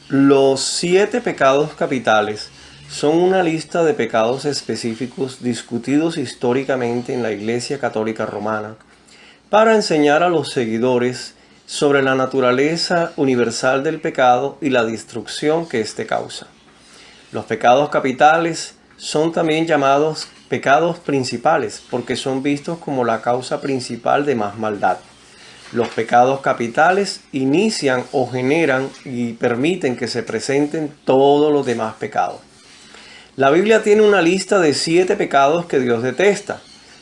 Los 7 pecados capitales son una lista de pecados específicos discutidos históricamente en la Iglesia Católica Romana para enseñar a los seguidores sobre la naturaleza universal del pecado y la destrucción que éste causa. Los pecados capitales son también llamados pecados principales porque son vistos como la causa principal de más maldad. Los pecados capitales inician o generan y permiten que se presenten todos los demás pecados. La Biblia tiene una lista de 7 pecados que Dios detesta,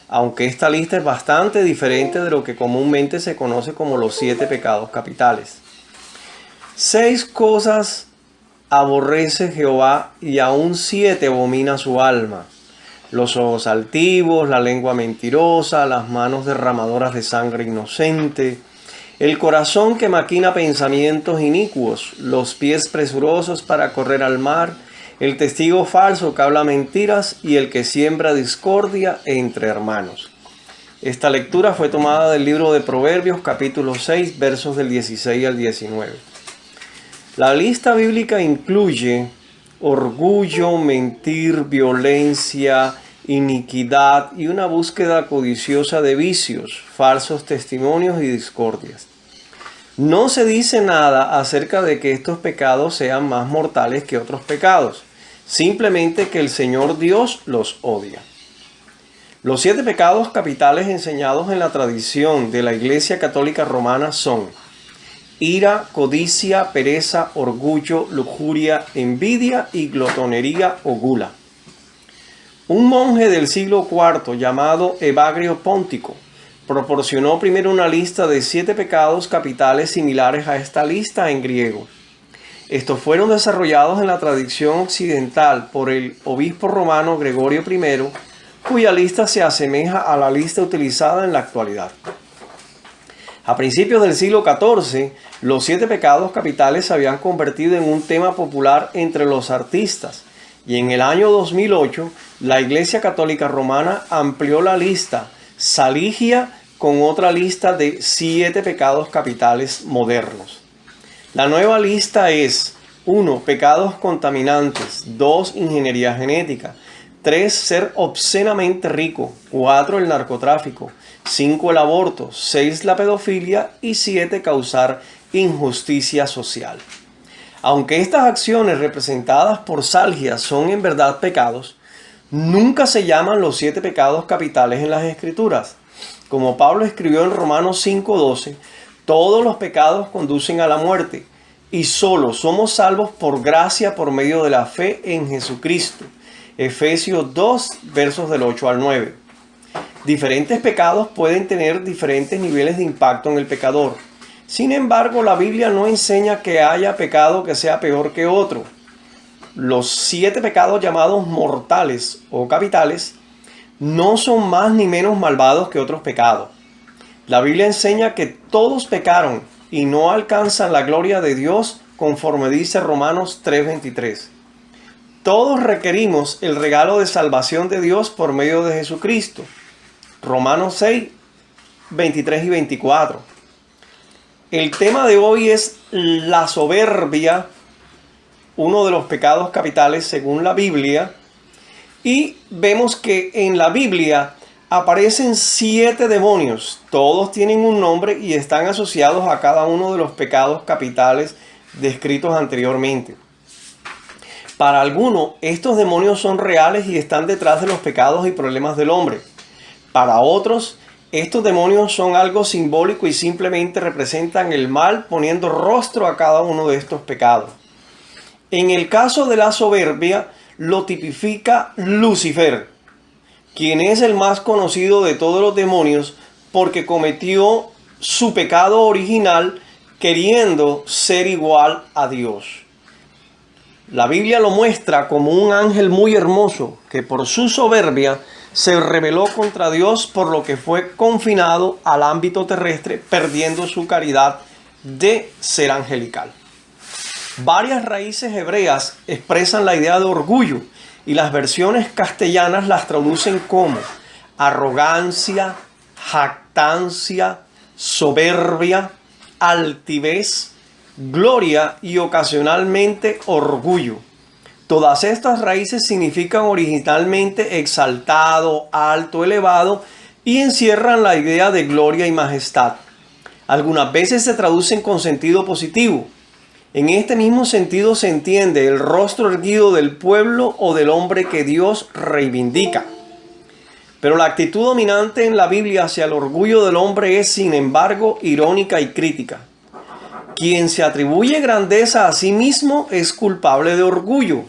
aunque esta lista es bastante diferente de lo que comúnmente se conoce como los 7 pecados capitales. 6 cosas aborrece Jehová y aún 7 abomina su alma: los ojos altivos, la lengua mentirosa, las manos derramadoras de sangre inocente, el corazón que maquina pensamientos inicuos, los pies presurosos para correr al mar, el testigo falso que habla mentiras y el que siembra discordia entre hermanos. Esta lectura fue tomada del libro de Proverbios, capítulo 6, versos del 16 al 19. La lista bíblica incluye orgullo, mentir, violencia, iniquidad y una búsqueda codiciosa de vicios, falsos testimonios y discordias. No se dice nada acerca de que estos pecados sean más mortales que otros pecados, simplemente que el Señor Dios los odia. Los 7 pecados capitales enseñados en la tradición de la Iglesia Católica Romana son ira, codicia, pereza, orgullo, lujuria, envidia y glotonería o gula. Un monje del siglo IV llamado Evagrio Póntico proporcionó primero una lista de 7 pecados capitales similares a esta lista en griego. Estos fueron desarrollados en la tradición occidental por el obispo romano Gregorio I, cuya lista se asemeja a la lista utilizada en la actualidad. A principios del siglo XIV, los 7 pecados capitales se habían convertido en un tema popular entre los artistas, y en el año 2008, la Iglesia Católica Romana amplió la lista saligia con otra lista de 7 pecados capitales modernos. La nueva lista es 1. Pecados contaminantes, 2. Ingeniería genética, 3. Ser obscenamente rico, 4. El narcotráfico, 5. El aborto, 6. La pedofilia y 7. Causar injusticia social. Aunque estas acciones representadas por salgia son en verdad pecados, nunca se llaman los 7 pecados capitales en las Escrituras. Como Pablo escribió en Romanos 5:12, todos los pecados conducen a la muerte y solo somos salvos por gracia por medio de la fe en Jesucristo. Efesios 2, versos del 8 al 9. Diferentes pecados pueden tener diferentes niveles de impacto en el pecador. Sin embargo, la Biblia no enseña que haya pecado que sea peor que otro. Los 7 pecados llamados mortales o capitales no son más ni menos malvados que otros pecados. La Biblia enseña que todos pecaron y no alcanzan la gloria de Dios, conforme dice Romanos 3:23. Todos requerimos el regalo de salvación de Dios por medio de Jesucristo. Romanos 6, 23 y 24. El tema de hoy es la soberbia, uno de los pecados capitales según la Biblia. Y vemos que en la Biblia aparecen 7 demonios. Todos tienen un nombre y están asociados a cada uno de los pecados capitales descritos anteriormente. Para algunos, estos demonios son reales y están detrás de los pecados y problemas del hombre. Para otros, estos demonios son algo simbólico y simplemente representan el mal, poniendo rostro a cada uno de estos pecados. En el caso de la soberbia, lo tipifica Lucifer, quien es el más conocido de todos los demonios porque cometió su pecado original queriendo ser igual a Dios. La Biblia lo muestra como un ángel muy hermoso que por su soberbia se rebeló contra Dios, por lo que fue confinado al ámbito terrestre, perdiendo su caridad de ser angelical. Varias raíces hebreas expresan la idea de orgullo y las versiones castellanas las traducen como arrogancia, jactancia, soberbia, altivez, gloria y ocasionalmente orgullo. Todas estas raíces significan originalmente exaltado, alto, elevado y encierran la idea de gloria y majestad. Algunas veces se traducen con sentido positivo. En este mismo sentido se entiende el rostro erguido del pueblo o del hombre que Dios reivindica. Pero la actitud dominante en la Biblia hacia el orgullo del hombre es, sin embargo, irónica y crítica. Quien se atribuye grandeza a sí mismo es culpable de orgullo.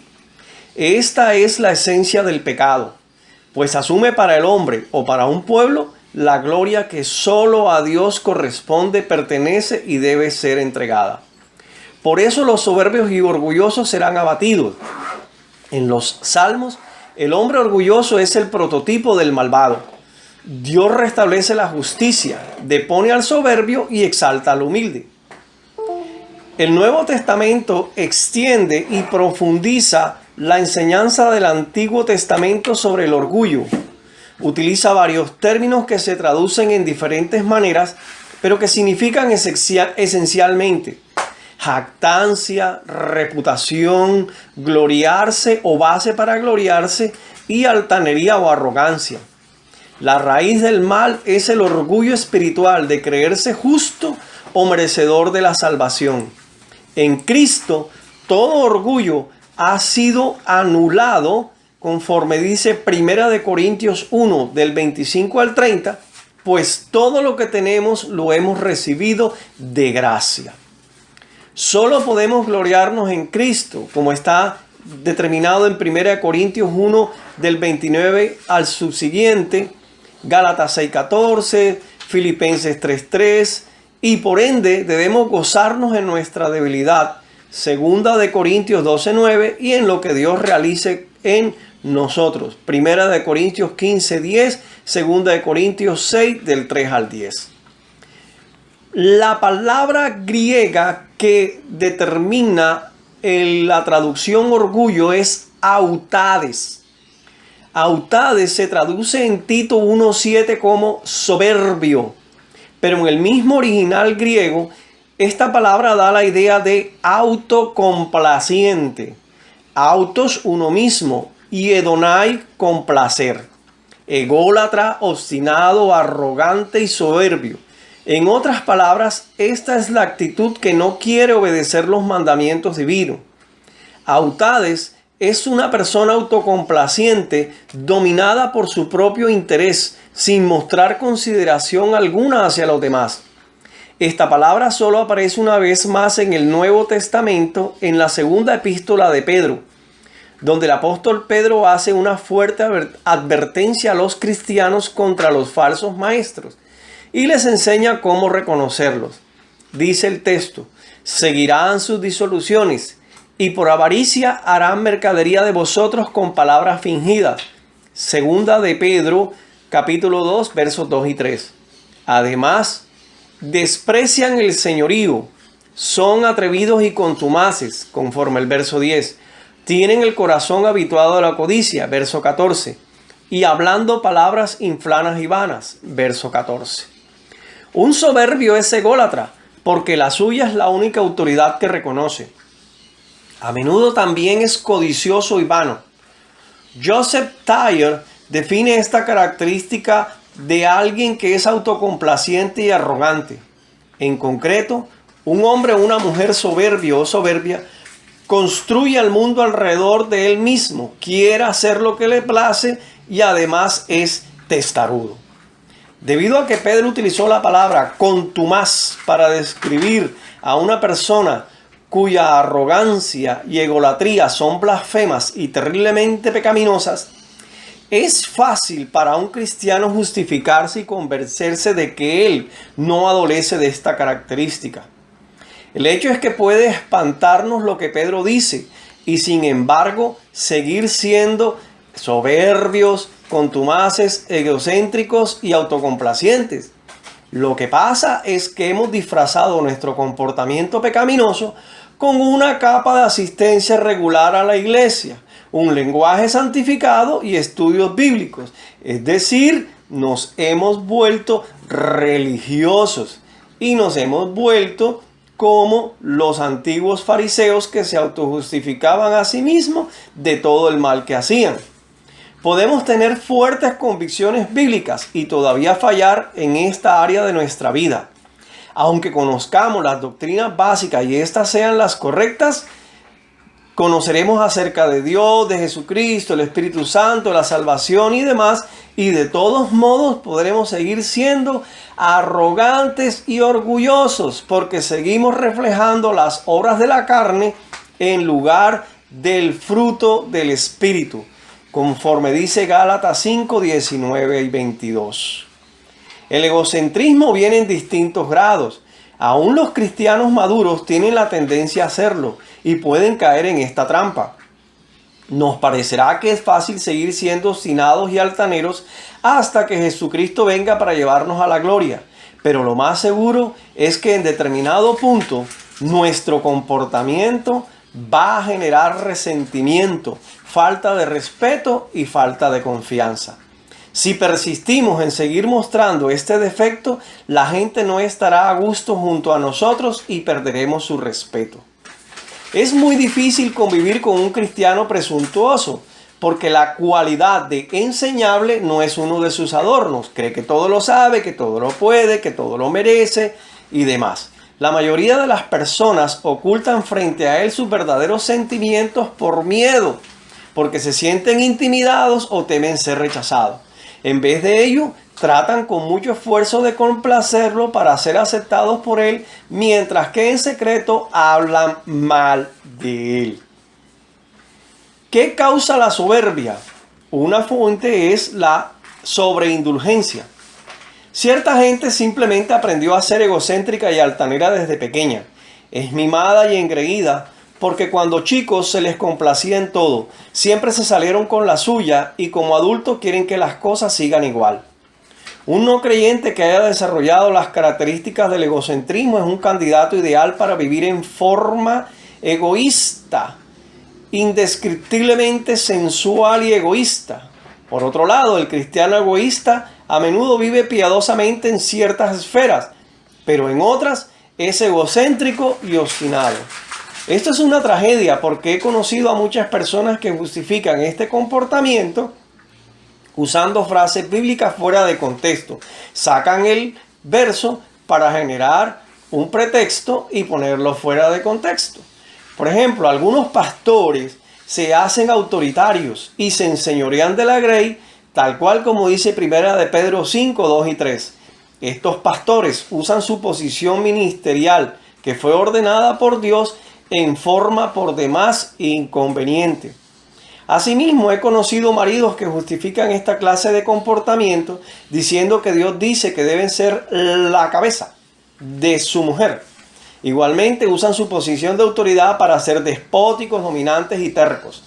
Esta es la esencia del pecado, pues asume para el hombre o para un pueblo la gloria que solo a Dios corresponde, pertenece y debe ser entregada. Por eso los soberbios y orgullosos serán abatidos. En los Salmos, el hombre orgulloso es el prototipo del malvado. Dios restablece la justicia, depone al soberbio y exalta al humilde. El Nuevo Testamento extiende y profundiza la enseñanza del Antiguo Testamento sobre el orgullo. Utiliza varios términos que se traducen en diferentes maneras, pero que significan esencialmente jactancia, reputación, gloriarse o base para gloriarse y altanería o arrogancia. La raíz del mal es el orgullo espiritual de creerse justo o merecedor de la salvación. En Cristo, todo orgullo ha sido anulado, conforme dice 1 Corintios 1, del 25 al 30, pues todo lo que tenemos lo hemos recibido de gracia. Solo podemos gloriarnos en Cristo, como está determinado en 1 Corintios 1, del 29 al subsiguiente, Gálatas 6:14, Filipenses 3:3, y por ende debemos gozarnos en nuestra debilidad, 2 Corintios 12:9, y en lo que Dios realice en nosotros, 1 Corintios 15:10, 2 Corintios 6, del 3 al 10. La palabra griega que determina la traducción orgullo es autades. Autades se traduce en Tito 1:7 como soberbio, pero en el mismo original griego, esta palabra da la idea de autocomplaciente. Autos, uno mismo, y edonai, complacer. Ególatra, obstinado, arrogante y soberbio. En otras palabras, esta es la actitud que no quiere obedecer los mandamientos divinos. Autades es una persona autocomplaciente, dominada por su propio interés, sin mostrar consideración alguna hacia los demás. Esta palabra solo aparece una vez más en el Nuevo Testamento, en la segunda epístola de Pedro, donde el apóstol Pedro hace una fuerte advertencia a los cristianos contra los falsos maestros y les enseña cómo reconocerlos. Dice el texto: seguirán sus disoluciones y por avaricia harán mercadería de vosotros con palabras fingidas. Segunda de Pedro, capítulo 2, versos 2 y 3. Además, desprecian el señorío, son atrevidos y contumaces, conforme el verso 10. Tienen el corazón habituado a la codicia, verso 14. Y hablando palabras inflanas y vanas, verso 14. Un soberbio es ególatra, porque la suya es la única autoridad que reconoce. A menudo también es codicioso y vano. Joseph Tyer define esta característica de alguien que es autocomplaciente y arrogante. En concreto, un hombre o una mujer soberbio o soberbia construye al mundo alrededor de él mismo, quiere hacer lo que le place y además es testarudo. Debido a que Pedro utilizó la palabra contumaz para describir a una persona cuya arrogancia y egolatría son blasfemas y terriblemente pecaminosas, es fácil para un cristiano justificarse y convencerse de que él no adolece de esta característica. El hecho es que puede espantarnos lo que Pedro dice y sin embargo seguir siendo soberbios, contumaces, egocéntricos y autocomplacientes. Lo que pasa es que hemos disfrazado nuestro comportamiento pecaminoso con una capa de asistencia regular a la iglesia, un lenguaje santificado y estudios bíblicos. Es decir, nos hemos vuelto religiosos y nos hemos vuelto como los antiguos fariseos que se autojustificaban a sí mismos de todo el mal que hacían. Podemos tener fuertes convicciones bíblicas y todavía fallar en esta área de nuestra vida. Aunque conozcamos las doctrinas básicas y estas sean las correctas, conoceremos acerca de Dios, de Jesucristo, el Espíritu Santo, la salvación y demás, y de todos modos podremos seguir siendo arrogantes y orgullosos porque seguimos reflejando las obras de la carne en lugar del fruto del Espíritu, conforme dice Gálatas 5, 19 y 22. El egocentrismo viene en distintos grados. Aún los cristianos maduros tienen la tendencia a hacerlo y pueden caer en esta trampa. Nos parecerá que es fácil seguir siendo obstinados y altaneros hasta que Jesucristo venga para llevarnos a la gloria. Pero lo más seguro es que en determinado punto nuestro comportamiento va a generar resentimiento, falta de respeto y falta de confianza. Si persistimos en seguir mostrando este defecto, la gente no estará a gusto junto a nosotros y perderemos su respeto. Es muy difícil convivir con un cristiano presuntuoso, porque la cualidad de enseñable no es uno de sus adornos. Cree que todo lo sabe, que todo lo puede, que todo lo merece y demás. La mayoría de las personas ocultan frente a él sus verdaderos sentimientos por miedo, porque se sienten intimidados o temen ser rechazados. En vez de ello, tratan con mucho esfuerzo de complacerlo para ser aceptados por él, mientras que en secreto hablan mal de él. ¿Qué causa la soberbia? Una fuente es la sobreindulgencia. Cierta gente simplemente aprendió a ser egocéntrica y altanera desde pequeña. Es mimada y engreída porque cuando chicos se les complacía en todo. Siempre se salieron con la suya y como adultos quieren que las cosas sigan igual. Un no creyente que haya desarrollado las características del egocentrismo es un candidato ideal para vivir en forma egoísta, indescriptiblemente sensual y egoísta. Por otro lado, el cristiano egoísta a menudo vive piadosamente en ciertas esferas, pero en otras es egocéntrico y obstinado. Esto es una tragedia porque he conocido a muchas personas que justifican este comportamiento usando frases bíblicas fuera de contexto. Sacan el verso para generar un pretexto y ponerlo fuera de contexto. Por ejemplo, algunos pastores se hacen autoritarios y se enseñorean de la grey, tal cual como dice 1 de Pedro 5, 2 y 3. Estos pastores usan su posición ministerial que fue ordenada por Dios en forma por demás inconveniente. Asimismo, he conocido maridos que justifican esta clase de comportamiento diciendo que Dios dice que deben ser la cabeza de su mujer. Igualmente usan su posición de autoridad para ser despóticos, dominantes y tercos.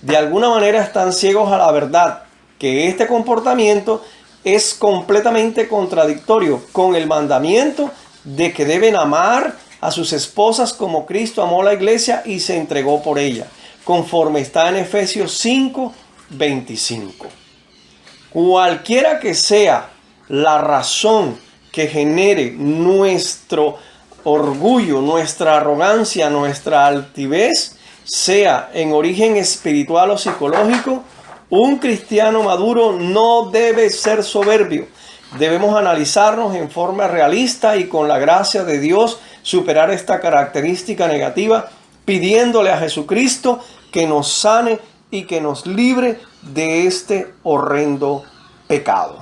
De alguna manera están ciegos a la verdad, que este comportamiento es completamente contradictorio con el mandamiento de que deben amar a sus esposas como Cristo amó a la iglesia y se entregó por ella, conforme está en Efesios 5, 25. Cualquiera que sea la razón que genere nuestro orgullo, nuestra arrogancia, nuestra altivez, sea en origen espiritual o psicológico, un cristiano maduro no debe ser soberbio. Debemos analizarnos en forma realista y con la gracia de Dios superar esta característica negativa, pidiéndole a Jesucristo que nos sane y que nos libre de este horrendo pecado.